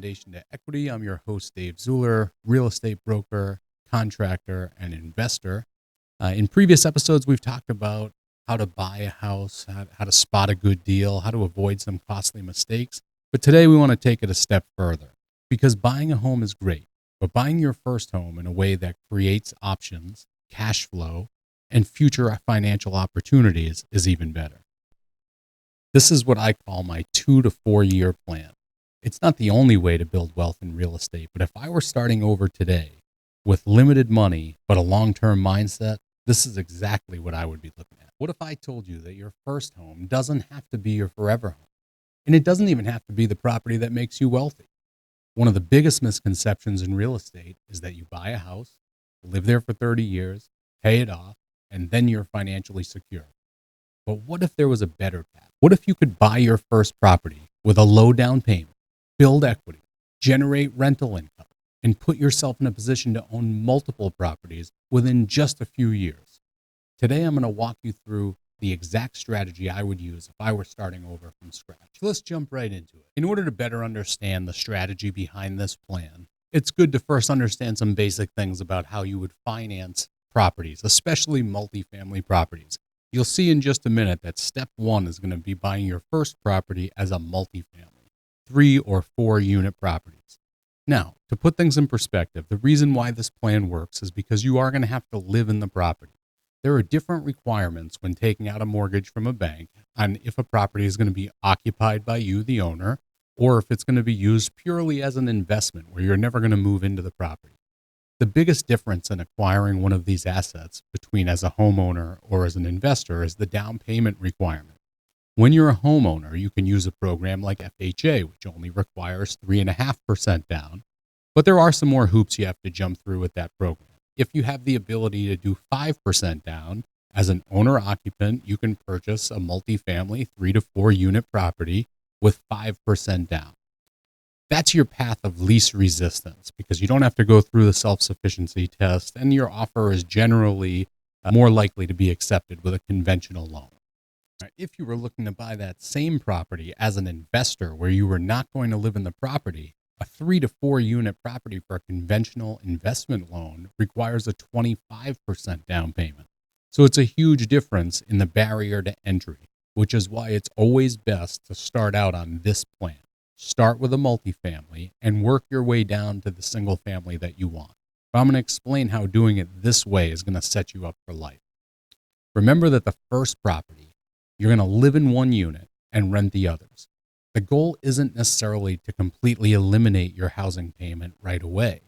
Foundation to Equity. I'm your host, Dave Zuller, real estate broker, contractor, and investor. In previous episodes, we've talked about how to buy a house, how to spot a good deal, how to avoid some costly mistakes. But today we want to take it a step further because buying a home is great, but buying your first home in a way that creates options, cash flow, and future financial opportunities is even better. This is what I call my 2 to 4 year plan. It's not the only way to build wealth in real estate, but if I were starting over today with limited money but a long-term mindset, this is exactly what I would be looking at. What if I told you that your first home doesn't have to be your forever home? And it doesn't even have to be the property that makes you wealthy. One of the biggest misconceptions in real estate is that you buy a house, live there for 30 years, pay it off, and then you're financially secure. But what if there was a better path? What if you could buy your first property with a low down payment, build equity, generate rental income, and put yourself in a position to own multiple properties within just a few years? Today, I'm going to walk you through the exact strategy I would use if I were starting over from scratch. Let's jump right into it. In order to better understand the strategy behind this plan, it's good to first understand some basic things about how you would finance properties, especially multifamily properties. You'll see in just a minute that step one is going to be buying your first property as a multifamily, 3 or 4 unit properties. Now, to put things in perspective, the reason why this plan works is because you are going to have to live in the property. There are different requirements when taking out a mortgage from a bank on if a property is going to be occupied by you, the owner, or if it's going to be used purely as an investment where you're never going to move into the property. The biggest difference in acquiring one of these assets between as a homeowner or as an investor is the down payment requirement. When you're a homeowner, you can use a program like FHA, which only requires 3.5% down, but there are some more hoops you have to jump through with that program. If you have the ability to do 5% down, as an owner-occupant, you can purchase a multifamily 3 to 4 unit property with 5% down. That's your path of least resistance because you don't have to go through the self-sufficiency test, and your offer is generally more likely to be accepted with a conventional loan. If you were looking to buy that same property as an investor where you were not going to live in the property, a 3 to 4 unit property for a conventional investment loan requires a 25% down payment. So it's a huge difference in the barrier to entry, which is why it's always best to start out on this plan. Start with a multifamily and work your way down to the single family that you want. But I'm going to explain how doing it this way is going to set you up for life. Remember that the first property, you're going to live in one unit and rent the others. The goal isn't necessarily to completely eliminate your housing payment right away.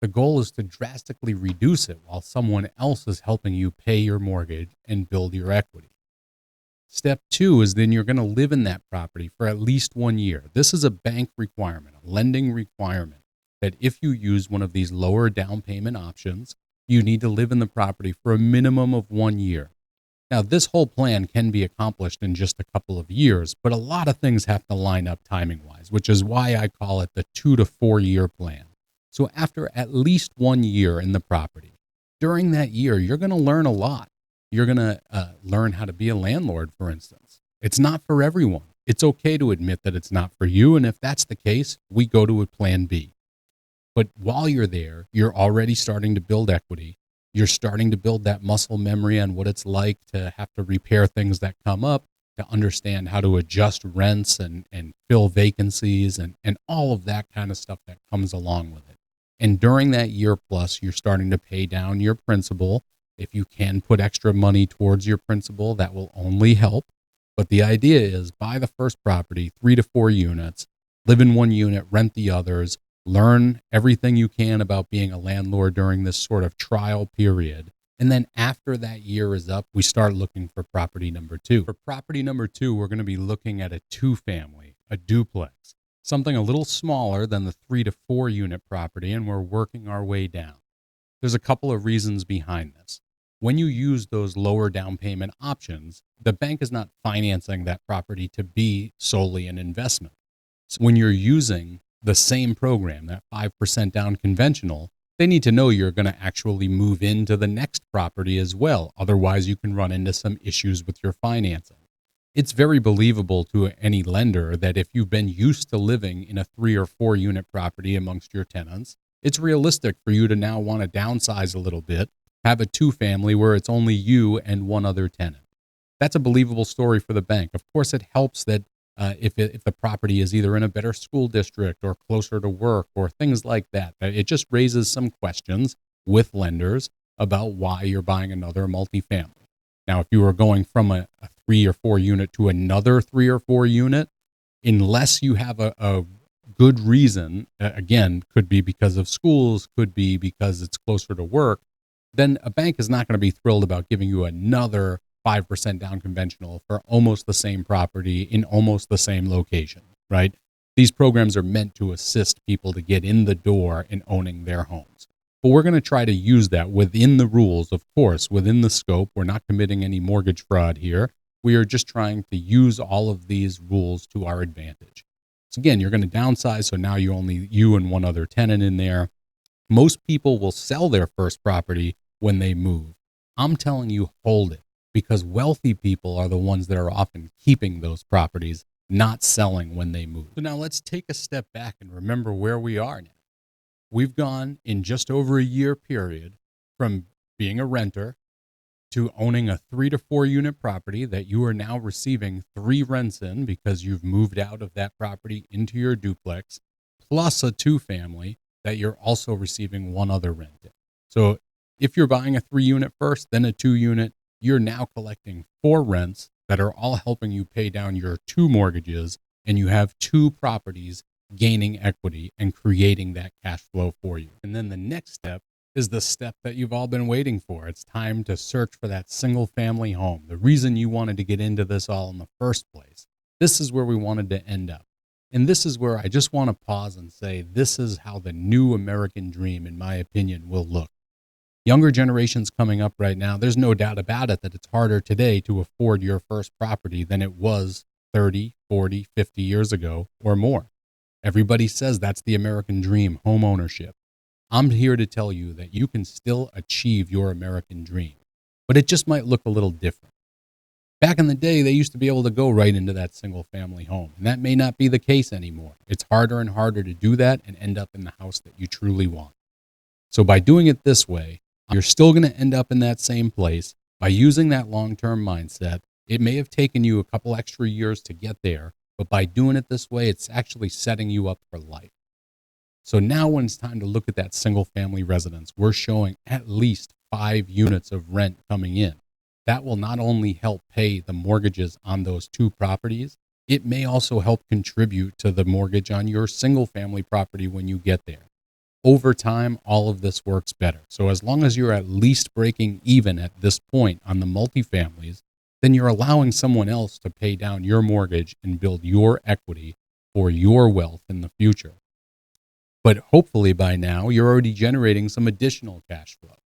The goal is to drastically reduce it while someone else is helping you pay your mortgage and build your equity. Step 2 is then you're going to live in that property for at least 1 year. This is a bank requirement, a lending requirement, that if you use one of these lower down payment options, you need to live in the property for a minimum of 1 year. Now, this whole plan can be accomplished in just a couple of years, but a lot of things have to line up timing-wise, which is why I call it the 2 to 4 year plan. So after at least 1 year in the property, during that year, you're going to learn a lot. You're going to learn how to be a landlord, for instance. It's not for everyone. It's okay to admit that it's not for you, and if that's the case, we go to a plan B. But while you're there, you're already starting to build equity. You're starting to build that muscle memory on what it's like to have to repair things that come up, to understand how to adjust rents and fill vacancies and all of that kind of stuff that comes along with it. And during that year plus, you're starting to pay down your principal. If you can put extra money towards your principal, that will only help. But the idea is buy the first property, 3 to 4 units, live in one unit, rent the others, learn everything you can about being a landlord during this sort of trial period. And then after that year is up, we start looking for property number 2. For property number 2, we're going to be looking at a 2-family, a duplex, something a little smaller than the 3 to 4 unit property, and we're working our way down. There's a couple of reasons behind this. When you use those lower down payment options, the bank is not financing that property to be solely an investment. So when you're using the same program, that 5% down conventional, they need to know you're going to actually move into the next property as well. Otherwise, you can run into some issues with your financing. It's very believable to any lender that if you've been used to living in a 3 or 4 unit property amongst your tenants, it's realistic for you to now want to downsize a little bit, have a two family where it's only you and one other tenant. That's a believable story for the bank. Of course, it helps that if the property is either in a better school district or closer to work or things like that. It just raises some questions with lenders about why you're buying another multifamily. Now, if you were going from a 3 or 4 unit to another 3 or 4 unit, unless you have a good reason, again, could be because of schools, could be because it's closer to work, then a bank is not going to be thrilled about giving you another 5% down conventional for almost the same property in almost the same location, right? These programs are meant to assist people to get in the door in owning their homes. But we're going to try to use that within the rules, of course, within the scope. We're not committing any mortgage fraud here. We are just trying to use all of these rules to our advantage. So again, you're going to downsize, so now you and one other tenant in there. Most people will sell their first property when they move. I'm telling you, hold it, because wealthy people are the ones that are often keeping those properties, not selling when they move. So now let's take a step back and remember where we are now. We've gone in just over a year period from being a renter to owning a 3 to 4 unit property that you are now receiving 3 rents in because you've moved out of that property into your duplex, plus a 2 family that you're also receiving 1 other rent in. So if you're buying a 3 unit first, then a 2 unit, you're now collecting 4 rents that are all helping you pay down your 2 mortgages, and you have 2 properties gaining equity and creating that cash flow for you. And then the next step is the step that you've all been waiting for. It's time to search for that single family home. The reason you wanted to get into this all in the first place. This is where we wanted to end up. And this is where I just want to pause and say, this is how the new American dream, in my opinion, will look. Younger generations coming up right now, there's no doubt about it that it's harder today to afford your first property than it was 30, 40, 50 years ago or more. Everybody says that's the American dream, home ownership. I'm here to tell you that you can still achieve your American dream, but it just might look a little different. Back in the day, they used to be able to go right into that single family home, and that may not be the case anymore. It's harder and harder to do that and end up in the house that you truly want. So by doing it this way, you're still going to end up in that same place. By using that long-term mindset, it may have taken you a couple extra years to get there, but by doing it this way, it's actually setting you up for life. So now when it's time to look at that single family residence, we're showing at least 5 units of rent coming in. That will not only help pay the mortgages on those 2 properties, it may also help contribute to the mortgage on your single family property when you get there. Over time, all of this works better. So as long as you're at least breaking even at this point on the multifamilies, then you're allowing someone else to pay down your mortgage and build your equity for your wealth in the future. But hopefully by now, you're already generating some additional cash flow.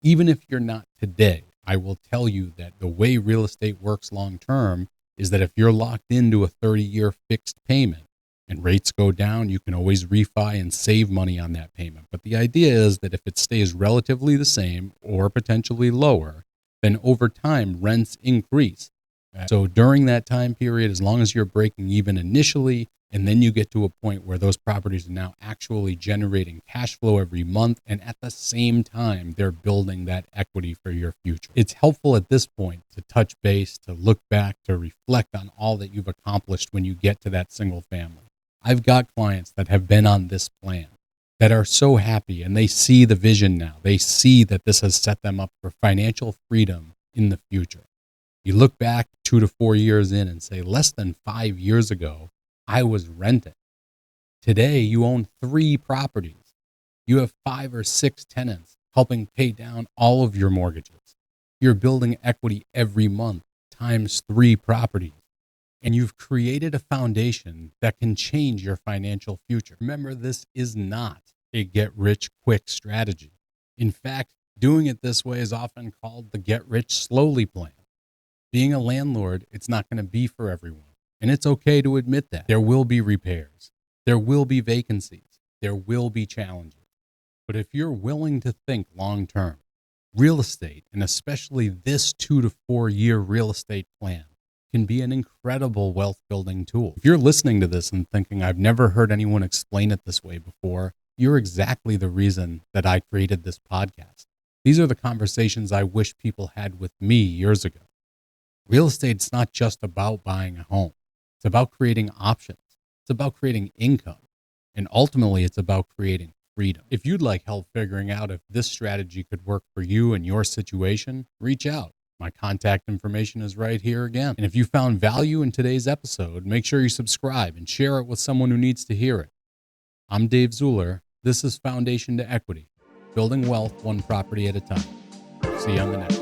Even if you're not today, I will tell you that the way real estate works long term is that if you're locked into a 30-year fixed payment and rates go down, you can always refi and save money on that payment. But the idea is that if it stays relatively the same or potentially lower, then over time, rents increase. So during that time period, as long as you're breaking even initially, and then you get to a point where those properties are now actually generating cash flow every month, and at the same time, they're building that equity for your future. It's helpful at this point to touch base, to look back, to reflect on all that you've accomplished when you get to that single family. I've got clients that have been on this plan that are so happy, and they see the vision now. They see that this has set them up for financial freedom in the future. You look back 2 to 4 years in and say, less than 5 years ago, I was renting. Today, you own 3 properties. You have 5 or 6 tenants helping pay down all of your mortgages. You're building equity every month times 3 properties. And you've created a foundation that can change your financial future. Remember, this is not a get-rich-quick strategy. In fact, doing it this way is often called the get-rich-slowly plan. Being a landlord, it's not going to be for everyone. And it's okay to admit that. There will be repairs. There will be vacancies. There will be challenges. But if you're willing to think long-term, real estate, and especially this 2 to 4 year real estate plan, can be an incredible wealth building tool. If you're listening to this and thinking, I've never heard anyone explain it this way before, you're exactly the reason that I created this podcast. These are the conversations I wish people had with me years ago. Real estate's not just about buying a home. It's about creating options. It's about creating income. And ultimately, it's about creating freedom. If you'd like help figuring out if this strategy could work for you and your situation, reach out. My contact information is right here again. And if you found value in today's episode, make sure you subscribe and share it with someone who needs to hear it. I'm Dave Zuller. This is Foundation to Equity, building wealth one property at a time. See you on the next.